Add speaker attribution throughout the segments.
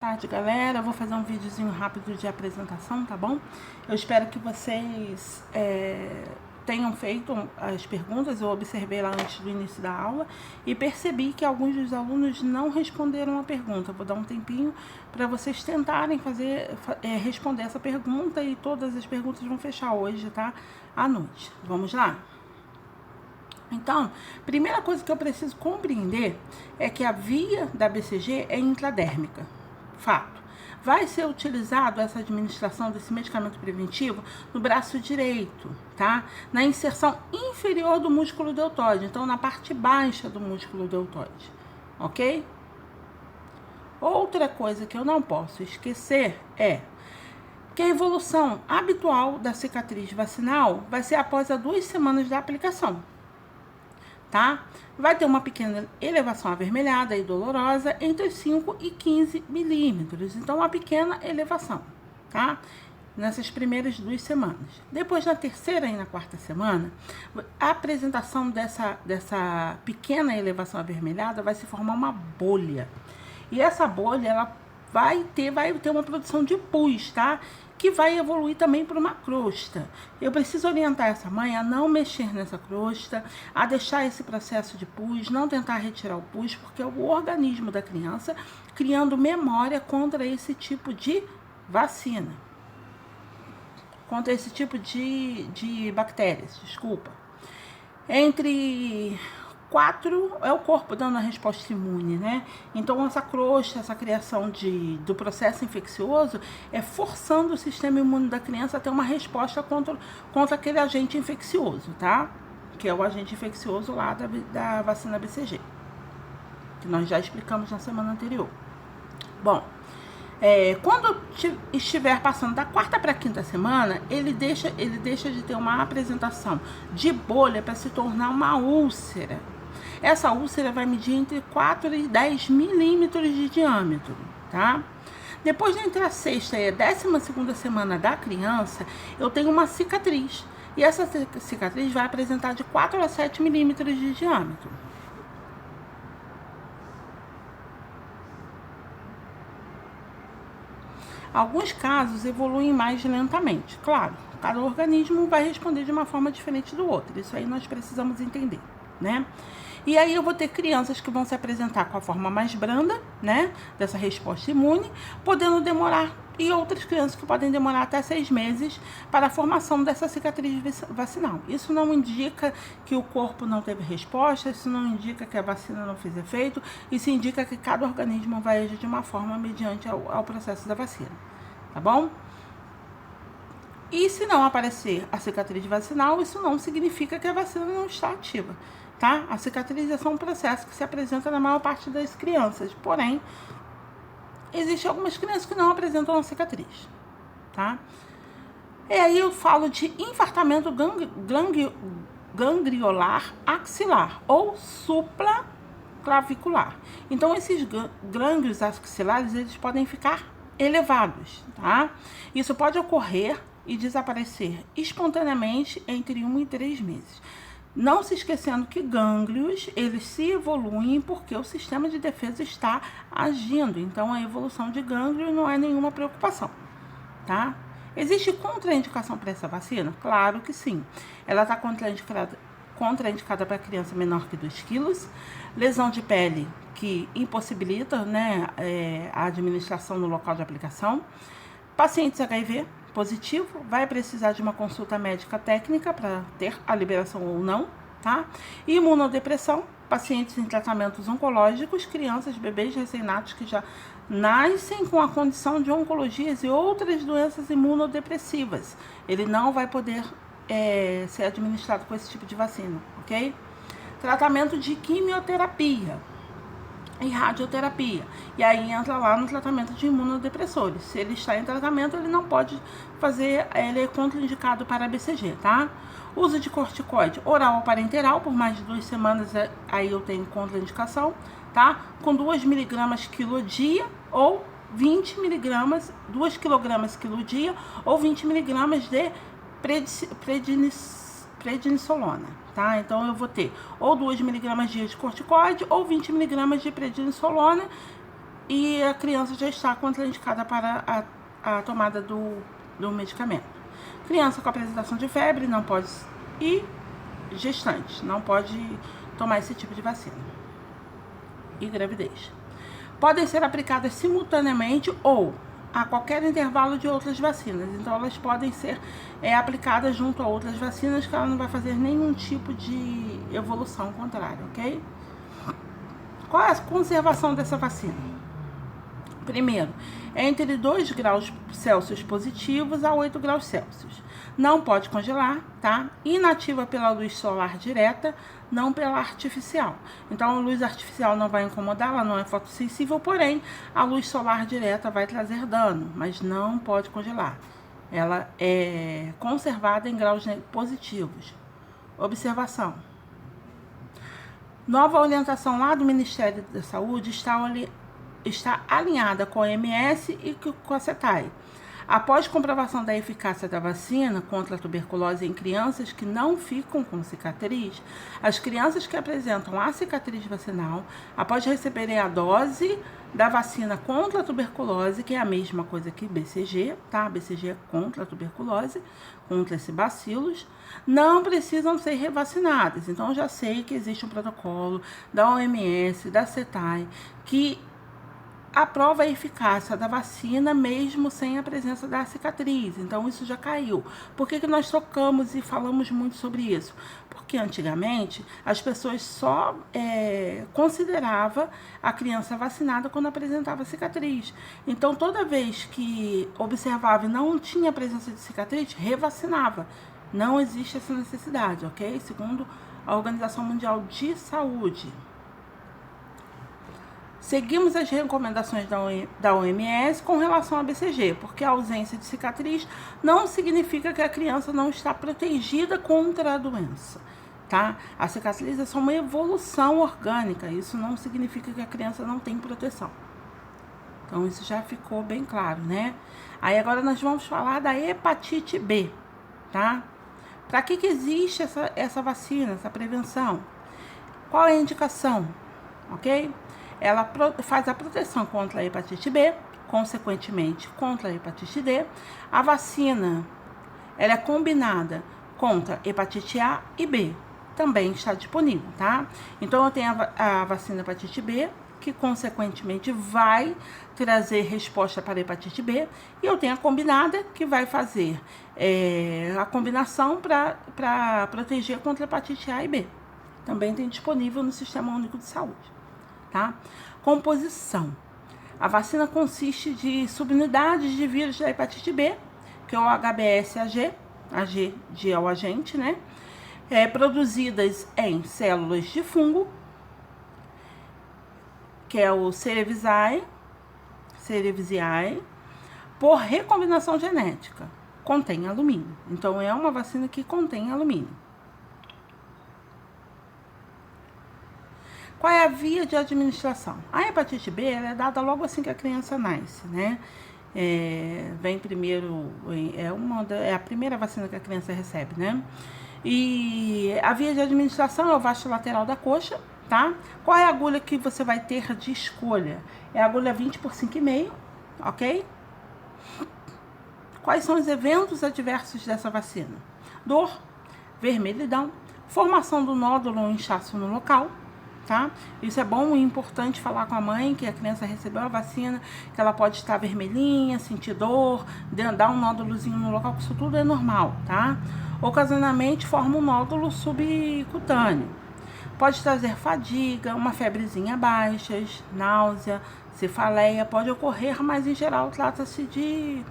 Speaker 1: Tarde, galera. Eu vou fazer um videozinho rápido de apresentação, tá bom? Eu espero que vocês tenham feito as perguntas. Eu observei lá antes do início da aula e percebi que alguns dos alunos não responderam a pergunta. Vou dar um tempinho para vocês tentarem responder essa pergunta, e todas as perguntas vão fechar hoje, tá? À noite. Vamos lá? Então, primeira coisa que eu preciso compreender é que a via da BCG é intradérmica. Fato. Vai ser utilizado essa administração desse medicamento preventivo no braço direito, tá? Na inserção inferior do músculo deltoide, então na parte baixa do músculo deltoide, ok? Outra coisa que eu não posso esquecer é que a evolução habitual da cicatriz vacinal vai ser após as 2 semanas da aplicação. Tá? Vai ter uma pequena elevação avermelhada e dolorosa entre 5 e 15 milímetros. Então, uma pequena elevação, tá? Nessas primeiras 2 semanas. Depois, na terceira e na quarta semana, a apresentação dessa pequena elevação avermelhada vai se formar uma bolha. E essa bolha, ela vai ter uma produção de pus, tá? Que vai evoluir também para uma crosta. Eu preciso orientar essa mãe a não mexer nessa crosta, a deixar esse processo de pus, não tentar retirar o pus, porque é o organismo da criança criando memória contra esse tipo de vacina. Contra esse tipo de bactérias, desculpa. Entre 4 é o corpo dando a resposta imune, né? Então, essa crosta, essa criação do processo infeccioso é forçando o sistema imune da criança a ter uma resposta contra aquele agente infeccioso, tá? Que é o agente infeccioso lá da vacina BCG, que nós já explicamos na semana anterior. Bom, quando estiver passando da 4ª para a 5ª semana, ele deixa de ter uma apresentação de bolha para se tornar uma úlcera. Essa úlcera vai medir entre 4 e 10 milímetros de diâmetro, tá? Depois, entre a 6ª e a 12ª semana da criança, eu tenho uma cicatriz. E essa cicatriz vai apresentar de 4 a 7 milímetros de diâmetro. Alguns casos evoluem mais lentamente. Claro, cada organismo vai responder de uma forma diferente do outro. Isso aí nós precisamos entender, né? E aí eu vou ter crianças que vão se apresentar com a forma mais branda, né, dessa resposta imune, podendo demorar, e outras crianças que podem demorar até 6 meses para a formação dessa cicatriz vacinal. Isso não indica que o corpo não teve resposta, isso não indica que a vacina não fez efeito, isso indica que cada organismo vai agir de uma forma mediante ao processo da vacina, tá bom? E se não aparecer a cicatriz vacinal, isso não significa que a vacina não está ativa, tá? A cicatriz é só um processo que se apresenta na maior parte das crianças, porém, existem algumas crianças que não apresentam a cicatriz, tá? E aí eu falo de infartamento gangliolar axilar ou supraclavicular. Então, esses gânglios axilares, eles podem ficar elevados, tá? Isso pode ocorrer e desaparecer espontaneamente entre 1 e 3 meses. Não se esquecendo que gânglios, eles se evoluem porque o sistema de defesa está agindo. Então, a evolução de gânglio não é nenhuma preocupação, tá? Existe contraindicação para essa vacina? Claro que sim. Ela está contraindicada para criança menor que 2 quilos, lesão de pele que impossibilita, né, a administração no local de aplicação, pacientes HIV positivo, vai precisar de uma consulta médica técnica para ter a liberação ou não, tá? Imunodepressão, pacientes em tratamentos oncológicos, crianças, bebês recém-natos que já nascem com a condição de oncologias e outras doenças imunodepressivas. Ele não vai poder ser administrado com esse tipo de vacina, ok? Tratamento de quimioterapia e radioterapia. E aí entra lá no tratamento de imunodepressores. Se ele está em tratamento, ele não pode fazer, ele é contraindicado para a BCG, tá? Uso de corticoide oral ou parenteral por mais de 2 semanas, aí eu tenho contraindicação, tá? Com 2 miligramas quilo dia ou 20 miligramas, 2 quilogramas quilo dia ou 20 miligramas de prednisolona, tá? Então, eu vou ter ou 2 miligramas dia de corticoide ou 20 miligramas de prednisolona e a criança já está contraindicada para a tomada do medicamento. Criança com apresentação de febre não pode, e gestante não pode tomar esse tipo de vacina. E gravidez. Podem ser aplicadas simultaneamente ou a qualquer intervalo de outras vacinas. Então, elas podem ser aplicadas junto a outras vacinas, que ela não vai fazer nenhum tipo de evolução contrária, ok? Qual é a conservação dessa vacina? Primeiro, é entre 2 graus Celsius positivos a 8 graus Celsius. Não pode congelar, tá? Inativa pela luz solar direta, não pela artificial. Então, a luz artificial não vai incomodar, ela não é fotossensível, porém, a luz solar direta vai trazer dano, mas não pode congelar. Ela é conservada em graus positivos. Observação. Nova orientação lá do Ministério da Saúde está alinhada com a OMS e com a CETAI. Após comprovação da eficácia da vacina contra a tuberculose em crianças que não ficam com cicatriz, as crianças que apresentam a cicatriz vacinal, após receberem a dose da vacina contra a tuberculose, que é a mesma coisa que BCG, tá? BCG é contra a tuberculose, contra esses bacilos, não precisam ser revacinadas. Então, eu já sei que existe um protocolo da OMS, da CETAI, que aprova a eficácia da vacina mesmo sem a presença da cicatriz. Então, isso já caiu. Por que nós trocamos e falamos muito sobre isso? Porque antigamente as pessoas só consideravam a criança vacinada quando apresentava cicatriz. Então, toda vez que observava e não tinha presença de cicatriz, revacinava. Não existe essa necessidade, ok? Segundo a Organização Mundial de Saúde. Seguimos as recomendações da OMS com relação à BCG, porque a ausência de cicatriz não significa que a criança não está protegida contra a doença, tá? A cicatriz é só uma evolução orgânica, isso não significa que a criança não tem proteção. Então, isso já ficou bem claro, né? Aí, agora nós vamos falar da hepatite B, tá? Para que existe essa vacina, essa prevenção? Qual é a indicação, ok? Ela faz a proteção contra a hepatite B, consequentemente contra a hepatite D. A vacina, ela é combinada contra hepatite A e B, também está disponível, tá? Então, eu tenho a vacina hepatite B, que consequentemente vai trazer resposta para a hepatite B, e eu tenho a combinada, que vai fazer a combinação para proteger contra a hepatite A e B. Também tem disponível no Sistema Único de Saúde. Tá? Composição. A vacina consiste de subunidades de vírus da hepatite B, que é o HBsAg, AG de o agente, né? Produzidas em células de fungo, que é o Cerevisiae, por recombinação genética. Contém alumínio. Então, é uma vacina que contém alumínio. Qual é a via de administração? A hepatite B ela é dada logo assim que a criança nasce, né? Vem primeiro, é a primeira vacina que a criança recebe, né? E a via de administração é o vasto lateral da coxa, tá? Qual é a agulha que você vai ter de escolha? É a agulha 20 por 5,5, ok? Quais são os eventos adversos dessa vacina? Dor, vermelhidão, formação do nódulo ou inchaço no local, tá? Isso é bom e importante falar com a mãe que a criança recebeu a vacina, que ela pode estar vermelhinha, sentir dor, dar um nódulozinho no local, que isso tudo é normal, tá? Ocasionalmente forma um nódulo subcutâneo. Pode trazer fadiga, uma febrezinha baixa, náusea, cefaleia, pode ocorrer, mas em geral trata-se de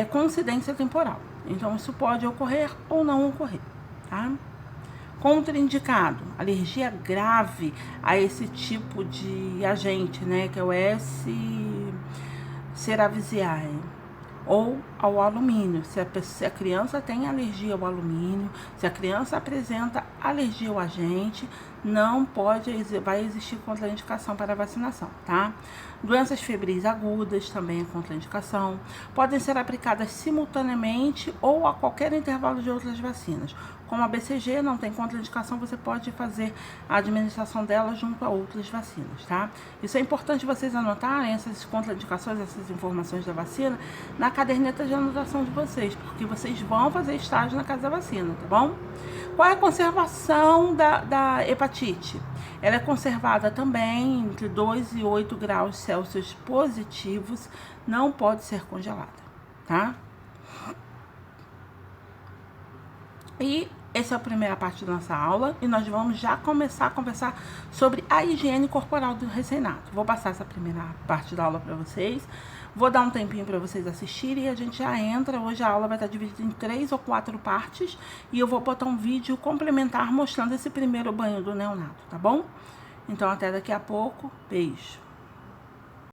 Speaker 1: coincidência temporal. Então, isso pode ocorrer ou não ocorrer, tá? Contraindicado, alergia grave a esse tipo de agente, né, que é o Cerevisiae, ou ao alumínio. Se a criança tem alergia ao alumínio, se a criança apresenta alergia ao agente, vai existir contraindicação para a vacinação, tá? Doenças febris agudas também é contraindicação. Podem ser aplicadas simultaneamente ou a qualquer intervalo de outras vacinas. Como a BCG não tem contraindicação, você pode fazer a administração dela junto a outras vacinas, tá? Isso é importante vocês anotarem, essas contraindicações, essas informações da vacina, na caderneta de anotação de vocês, porque vocês vão fazer estágio na casa da vacina, tá bom? Qual é a conservação da hepatite? Ela é conservada também entre 2 e 8 graus Celsius positivos, não pode ser congelada, tá? E essa é a primeira parte da nossa aula e nós vamos já começar a conversar sobre a higiene corporal do recém-nato. Vou passar essa primeira parte da aula para vocês, vou dar um tempinho para vocês assistirem e a gente já entra. Hoje a aula vai estar dividida em 3 ou 4 partes e eu vou botar um vídeo complementar mostrando esse primeiro banho do neonato, tá bom? Então até daqui a pouco, beijo!